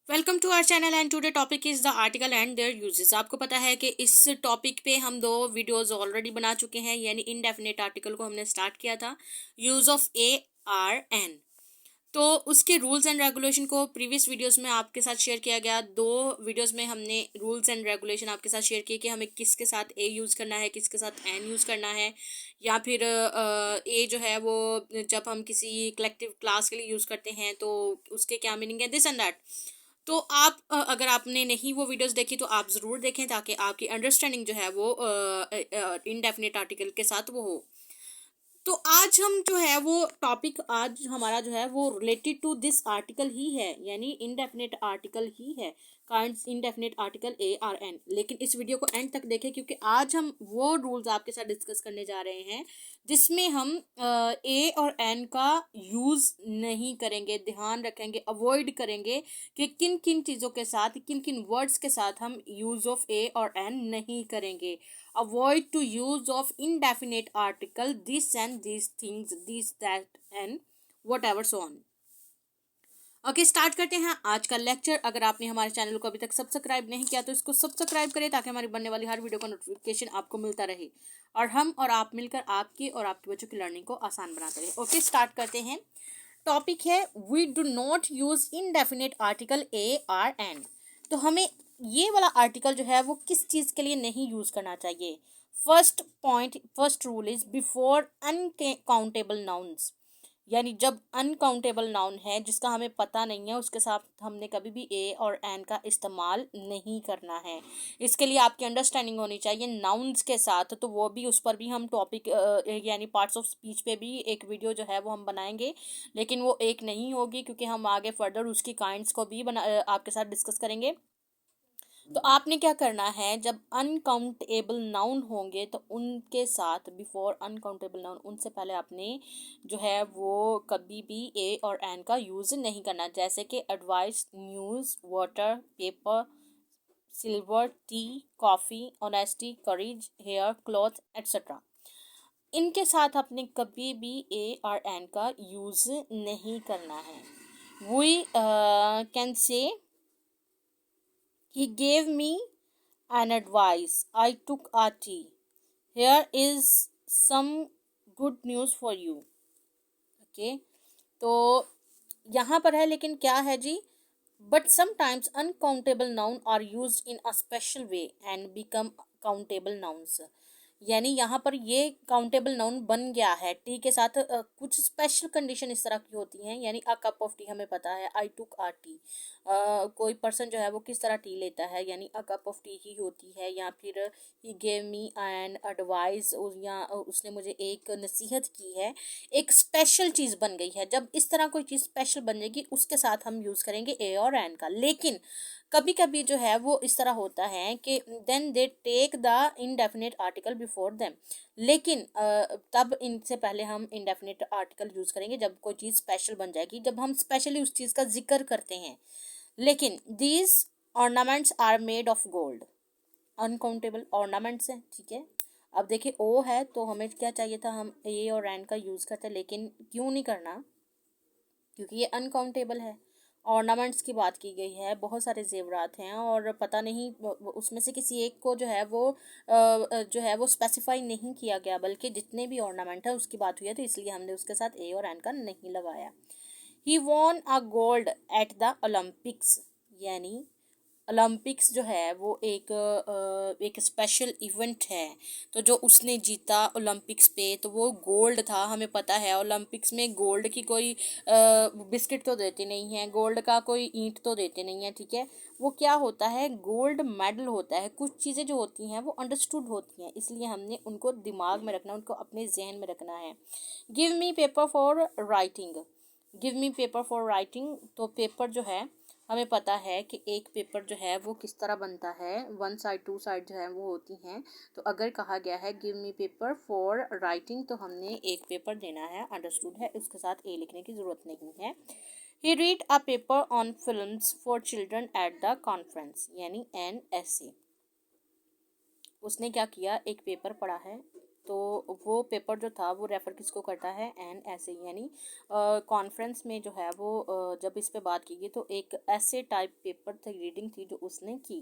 Welcome to our channel and today topic is the article and their uses. आपको पता है कि इस टॉपिक पे हम 2 वीडियोस ऑलरेडी बना चुके हैं, यानी इनडेफिनेट आर्टिकल को हमने स्टार्ट किया था, use of a or an. तो उसके रूल्स एंड रेगुलेशन को प्रीवियस वीडियोस में आपके साथ शेयर किया गया। 2 वीडियोस में हमने रूल्स एंड रेगुलेशन आपके साथ शेयर किए कि हमें किसके साथ ए यूज़ करना है, किसके साथ एन यूज़ करना है, या फिर ए जो है वो जब हम किसी कलेक्टिव क्लास के लिए यूज़ करते हैं तो उसके क्या मीनिंग है, दिस एंड दैट। तो आप अगर आपने नहीं वो वीडियोस देखी तो आप ज़रूर देखें ताकि आपकी अंडरस्टैंडिंग जो है वो इनडेफिनेट आर्टिकल के साथ वो हो। तो आज हम जो है वो टॉपिक आज हमारा जो है वो रिलेटेड टू दिस आर्टिकल ही है, यानी इनडेफिनेट आर्टिकल ही है, kinds indefinite article a or an. लेकिन इस वीडियो को एंड तक देखें क्योंकि आज हम वो रूल्स आपके साथ डिस्कस करने जा रहे हैं जिसमें हम ए और एन का यूज़ नहीं करेंगे, ध्यान रखेंगे, अवॉइड करेंगे कि किन किन चीज़ों के साथ, किन किन वर्ड्स के साथ हम यूज़ ऑफ ए और एन नहीं करेंगे। Avoid to use of indefinite article this and these things, this that and whatever so on। Okay, start करते हैं आज का लेक्चर। अगर आपने हमारे चैनल को अभी तक सब्सक्राइब नहीं किया तो इसको सब्सक्राइब करें ताकि हमारी बनने वाली हर वीडियो का नोटिफिकेशन आपको मिलता रहे और हम और आप मिलकर आपकी और आपके बच्चों की लर्निंग को आसान बनाते रहे। ओके, स्टार्ट करते हैं। टॉपिक है we do not use indefinite article a or an. तो हमें ये वाला आर्टिकल जो है वो किस चीज़ के लिए नहीं यूज़ करना चाहिए। First point, first rule is before uncountable nouns, यानी जब अनकाउंटेबल नाउन है जिसका हमें पता नहीं है उसके साथ हमने कभी भी ए और एन का इस्तेमाल नहीं करना है। इसके लिए आपकी अंडरस्टैंडिंग होनी चाहिए नाउन्स के साथ, तो वो भी उस पर भी हम टॉपिक यानी पार्ट्स ऑफ स्पीच पे भी एक वीडियो जो है वो हम बनाएंगे, लेकिन वो एक नहीं होगी क्योंकि हम आगे फर्दर उसकी काइंड्स को भी आपके साथ डिस्कस करेंगे। तो आपने क्या करना है, जब अनकाउंटेबल नाउन होंगे तो उनके साथ बिफोर अनकाउंटेबल नाउन, उनसे पहले आपने जो है वो कभी भी ए और एन का यूज़ नहीं करना। जैसे कि advice, news, water, paper, silver, tea, coffee, honesty, courage, hair, cloth etcetera. इनके साथ आपने कभी भी ए और एन का यूज़ नहीं करना है। We can say he gave me an advice. I took a tea. Here is some good news for you. Okay, तो यहाँ पर है, लेकिन क्या है जी, but sometimes uncountable noun are used in a special way and become countable nouns। यानी यहाँ पर ये काउंटेबल नाउन बन गया है। टी के साथ कुछ स्पेशल कंडीशन इस तरह की होती हैं, यानी अ कप ऑफ टी हमें पता है, आई टुक आ टी। कोई पर्सन जो है वो किस तरह टी लेता है, यानी अ कप ऑफ टी ही होती है, या फिर he gave me an advice, या उसने मुझे एक नसीहत की है। एक स्पेशल चीज़ बन गई है। जब इस तरह कोई चीज़ स्पेशल बन जाएगी उसके साथ हम यूज़ करेंगे ए और एन का। लेकिन कभी कभी जो है वो इस तरह होता है कि then they take the indefinite article before them, लेकिन तब इनसे पहले हम इनडेफिनेट आर्टिकल यूज़ करेंगे जब कोई चीज़ स्पेशल बन जाएगी, जब हम स्पेशली उस चीज़ का जिक्र करते हैं। लेकिन these ornaments are made of gold, uncountable ornaments हैं, ठीक है। अब देखिए ओ है तो हमें क्या चाहिए था, हम ए और एन का यूज़ करते, लेकिन क्यों नहीं करना, क्योंकि ये अनकाउंटेबल है। ऑर्नामेंट्स की बात की गई है, बहुत सारे जेवरात हैं और पता नहीं उसमें से किसी एक को जो है वो स्पेसिफाई नहीं किया गया, बल्कि जितने भी ऑर्नामेंट है उसकी बात हुई है, तो इसलिए हमने उसके साथ ए और एन का नहीं लगाया। He won a gold at the Olympics, यानी ओलंपिक्स जो है वो एक स्पेशल इवेंट है, तो जो उसने जीता ओलंपिक्स पे तो वो गोल्ड था। हमें पता है ओलंपिक्स में गोल्ड की कोई बिस्किट तो देते नहीं है, गोल्ड का कोई ईंट तो देते नहीं है, ठीक है। वो क्या होता है, गोल्ड मेडल होता है। कुछ चीज़ें जो होती हैं वो अंडरस्टूड होती हैं, इसलिए हमने उनको दिमाग में रखना, उनको अपने जहन में रखना है। Give me paper for writing, give me paper for writing, तो पेपर जो है हमें पता है कि एक पेपर जो है वो किस तरह बनता है, 1 साइड 2 साइड जो है वो होती हैं। तो अगर कहा गया है give me paper for writing तो हमने एक पेपर देना है, अंडरस्टूड है, उसके साथ ए लिखने की ज़रूरत नहीं है। He read a paper on films for children at the conference, यानी एन एस ए। उसने क्या किया, एक पेपर पढ़ा है तो वो पेपर जो था वो रेफ़र किसको करता है, एन ऐसे, यानी कॉन्फ्रेंस में जो है वो जब इस पे बात की गई तो एक ऐसे टाइप पेपर थी, रीडिंग थी जो उसने की,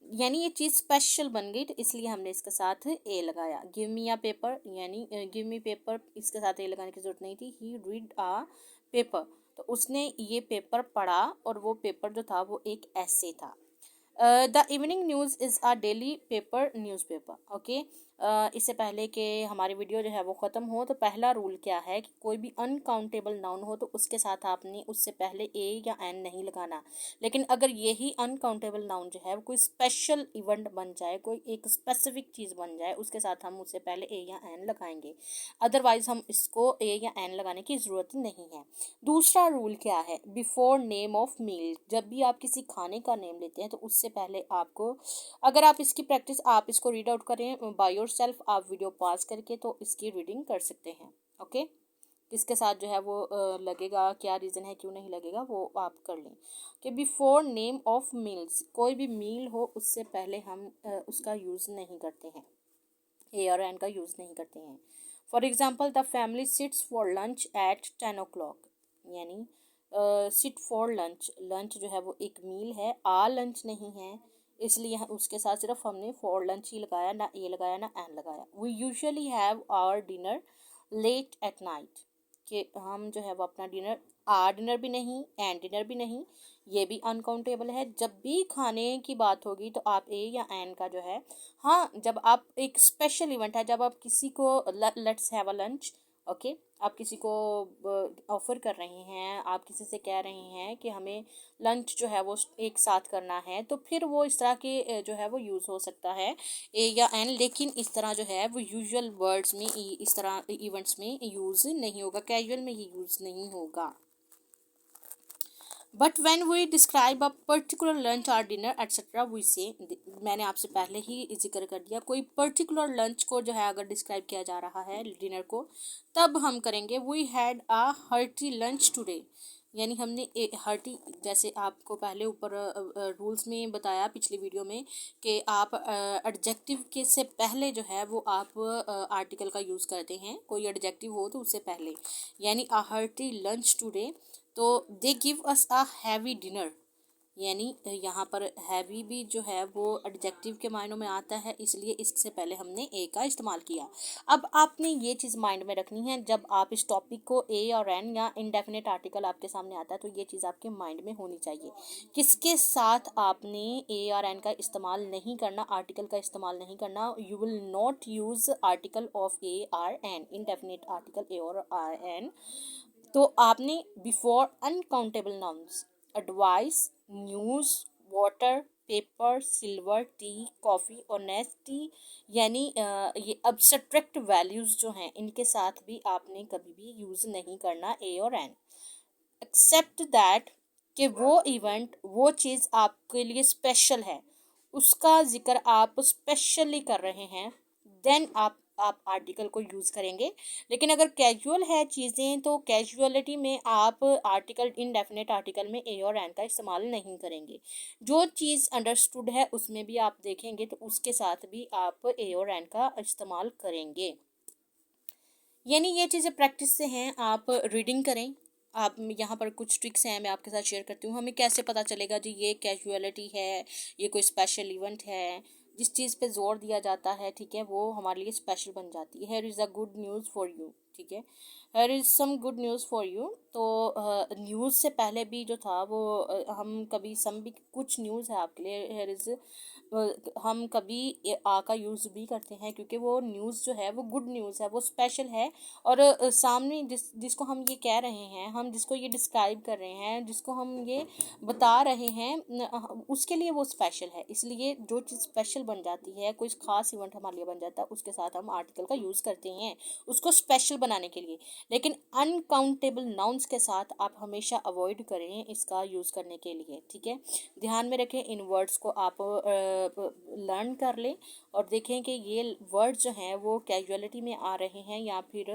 यानी ये चीज़ स्पेशल बन गई, तो इसलिए हमने इसके साथ ए लगाया। गिव मी अ पेपर, यानी गिव मी पेपर, इसके साथ ए लगाने की ज़रूरत नहीं थी। ही रीड अ पेपर, तो उसने ये पेपर पढ़ा और वो पेपर जो था वो एक ऐसे था। The evening news is a daily paper newspaper. Okay, इससे पहले कि हमारी वीडियो जो है वो ख़त्म हो, तो पहला रूल क्या है कि कोई भी अनकाउंटेबल नाउन हो तो उसके साथ आपने उससे पहले ए या एन नहीं लगाना। लेकिन अगर यही अनकाउंटेबल नाउन जो है वो कोई स्पेशल इवेंट बन जाए, कोई एक स्पेसिफिक चीज़ बन जाए, उसके साथ हम उससे पहले ए या एन लगाएंगे। अदरवाइज हम इसको ए या एन लगाने की ज़रूरत नहीं है। दूसरा रूल क्या है, बिफोर नेम ऑफ मील, जब भी आप किसी खाने का नेम लेते हैं तो उससे पहले आपको, अगर आप इसकी प्रैक्टिस, आप इसको रीड आउट करें बाय योर सेल्फ, आप वीडियो पॉज करके तो इसकी रीडिंग कर सकते हैं। ओके, किसके साथ जो है वो लगेगा, क्या रीज़न है क्यों नहीं लगेगा, वो आप कर लें। कि बिफोर नेम ऑफ मील्स, कोई भी मील हो उससे पहले हम उसका यूज़ नहीं करते हैं, ए और एन का यूज़ नहीं करते हैं। For example, the family sits for lunch at 10 o'clock, यानी सिट फॉर लंच, लंच जो है वो एक मील है, आ लंच नहीं है, इसलिए उसके साथ सिर्फ हमने फॉर लंच ही लगाया, ना ए लगाया ना एन लगाया। We usually have our dinner late at night, कि हम जो है वो अपना डिनर, आ डिनर भी नहीं एंड डिनर भी नहीं, ये भी अनकाउंटेबल है। जब भी खाने की बात होगी तो आप ए या एन का जो है, हाँ, जब आप एक स्पेशल इवेंट है, जब आप किसी को let's have a lunch, okay, आप किसी को ऑफ़र कर रहे हैं, आप किसी से कह रहे हैं कि हमें लंच जो है वो एक साथ करना है, तो फिर वो इस तरह के जो है वो यूज़ हो सकता है ए या एन। लेकिन इस तरह जो है वो यूजुअल वर्ड्स में, इस तरह इवेंट्स में यूज़ नहीं होगा, कैजुअल में ये यूज़ नहीं होगा। But when we describe a particular lunch और डिनर एट्सेट्रा वी से, मैंने आपसे पहले ही जिक्र कर दिया, कोई पर्टिकुलर लंच को जो है अगर डिस्क्राइब किया जा रहा है, डिनर को, तब हम करेंगे we had a hearty lunch today, यानी हमने हर्टी, जैसे आपको पहले ऊपर रूल्स में बताया पिछली वीडियो में कि आप एडजेक्टिव के से पहले जो है वो आप आर्टिकल का यूज़ करते हैं, कोई एडजेक्टिव हो तो उससे पहले, यानी अ हर्टी लंच टुडे। तो they give us a heavy dinner, यानी यहाँ पर हैवी भी जो है वो एडजेक्टिव के मायनों में आता है, इसलिए इससे पहले हमने ए का इस्तेमाल किया। अब आपने ये चीज़ माइंड में रखनी है, जब आप इस टॉपिक को ए और एन या इनडेफिनेट आर्टिकल आपके सामने आता है तो ये चीज़ आपके माइंड में होनी चाहिए। किसके साथ आपने ए और एन का इस्तेमाल नहीं करना, आर्टिकल का इस्तेमाल नहीं करना। You will not use article of a or an, indefinite article a और आर एन। तो आपने before uncountable nouns, advice, news, water, paper, silver, tea, coffee और नेस्टी, यानी ये अब्स्ट्रैक्ट वैल्यूज़ जो हैं इनके साथ भी आपने कभी भी यूज़ नहीं करना ए और एन, एक्सेप्ट दैट, कि वो इवेंट, वो चीज़ आपके लिए स्पेशल है, उसका जिक्र आप स्पेशली कर रहे हैं, देन आप आर्टिकल को यूज़ करेंगे। लेकिन अगर कैजुअल है चीज़ें तो कैजुअलिटी में आप आर्टिकल, इनडेफिनेट आर्टिकल में ए और एन का इस्तेमाल नहीं करेंगे। जो चीज़ अंडरस्टूड है उसमें भी आप देखेंगे तो उसके साथ भी आप ए और एन का इस्तेमाल करेंगे। यानी ये चीज़ें प्रैक्टिस से हैं, आप रीडिंग करें। आप, यहाँ पर कुछ ट्रिक्स हैं मैं आपके साथ शेयर करती हूँ। हमें कैसे पता चलेगा जी ये कैजुअलिटी है, ये कोई स्पेशल इवेंट है, जिस चीज़ पे जोर दिया जाता है, ठीक है, वो हमारे लिए स्पेशल बन जाती है। Here is a good news for you, ठीक है, here is some good news for you. तो न्यूज़ से पहले भी जो था वो हम कभी सम भी, कुछ न्यूज़ है आपके लिए, हेयर इज़, हम कभी आ का यूज़ भी करते हैं क्योंकि वो न्यूज़ जो है वो गुड न्यूज़ है, वो स्पेशल है। और सामने जिसको हम ये कह रहे हैं, हम जिसको ये डिस्क्राइब कर रहे हैं, जिसको हम ये बता रहे हैं, उसके लिए वो स्पेशल है। इसलिए जो चीज़ स्पेशल बन जाती है, कोई ख़ास इवेंट हमारे लिए बन जाता है, उसके साथ हम आर्टिकल का यूज़ करते हैं उसको स्पेशल बनाने के लिए। लेकिन अनकाउंटेबल नाउन्स के साथ आप हमेशा अवॉइड करें इसका यूज़ करने के लिए, ठीक है। ध्यान में रखें, इन वर्ड्स को आप लर्न कर लें और देखें कि ये वर्ड्स जो हैं वो कैजुअलिटी में आ रहे हैं या फिर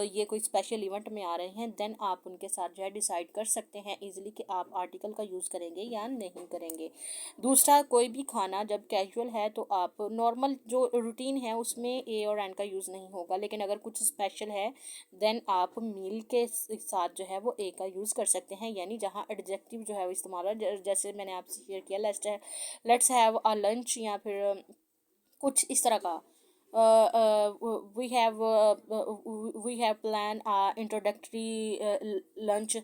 ये कोई स्पेशल इवेंट में आ रहे हैं। देन आप उनके साथ जो है डिसाइड कर सकते हैं इजीली कि आप आर्टिकल का यूज़ करेंगे या नहीं करेंगे। दूसरा, कोई भी खाना जब कैजुअल है तो आप नॉर्मल जो रूटीन है उसमें ए और एन का यूज़ नहीं होगा, लेकिन अगर कुछ स्पेशल है देन आप मील के साथ जो है वो ए का यूज़ कर सकते हैं, यानी जहाँ एडजेक्टिव जो है वो इस्तेमाल है। जैसे मैंने आपसे शेयर किया, लेट्स हैव अ लंच, या फिर कुछ इस तरह का, we have plan introductory lunch,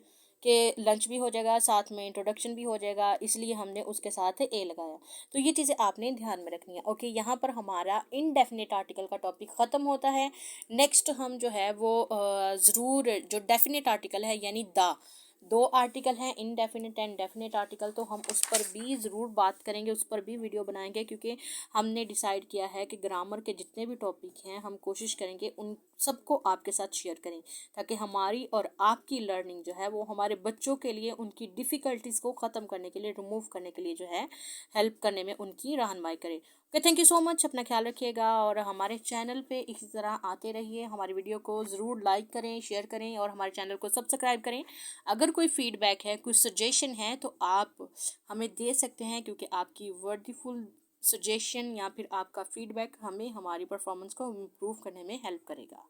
के लंच भी हो जाएगा साथ में इंट्रोडक्शन भी हो जाएगा, इसलिए हमने उसके साथ ए लगाया। तो ये चीज़ें आपने ध्यान में रखनी है। ओके, यहाँ पर हमारा इनडेफिनेट आर्टिकल का टॉपिक ख़त्म होता है। नेक्स्ट हम जो है वो ज़रूर जो डेफिनेट आर्टिकल है यानी दो आर्टिकल हैं, इनडेफिनेट एंड डेफिनेट आर्टिकल, तो हम उस पर भी ज़रूर बात करेंगे, उस पर भी वीडियो बनाएंगे, क्योंकि हमने डिसाइड किया है कि ग्रामर के जितने भी टॉपिक हैं हम कोशिश करेंगे उन सबको आपके साथ शेयर करें, ताकि हमारी और आपकी लर्निंग जो है वो हमारे बच्चों के लिए उनकी डिफ़िकल्टीज़ को ख़त्म करने के लिए, रिमूव करने के लिए जो है हेल्प करने में उनकी रहनुमाई करें। Okay, thank you so much, अपना ख्याल रखिएगा और हमारे चैनल पे इसी तरह आते रहिए। हमारी वीडियो को ज़रूर लाइक करें, शेयर करें और हमारे चैनल को सब्सक्राइब करें। अगर कोई फीडबैक है, कुछ सजेशन है तो आप हमें दे सकते हैं, क्योंकि आपकी वर्डफुल सजेशन या फिर आपका फीडबैक हमें हमारी परफॉर्मेंस को इम्प्रूव करने में हेल्प करेगा।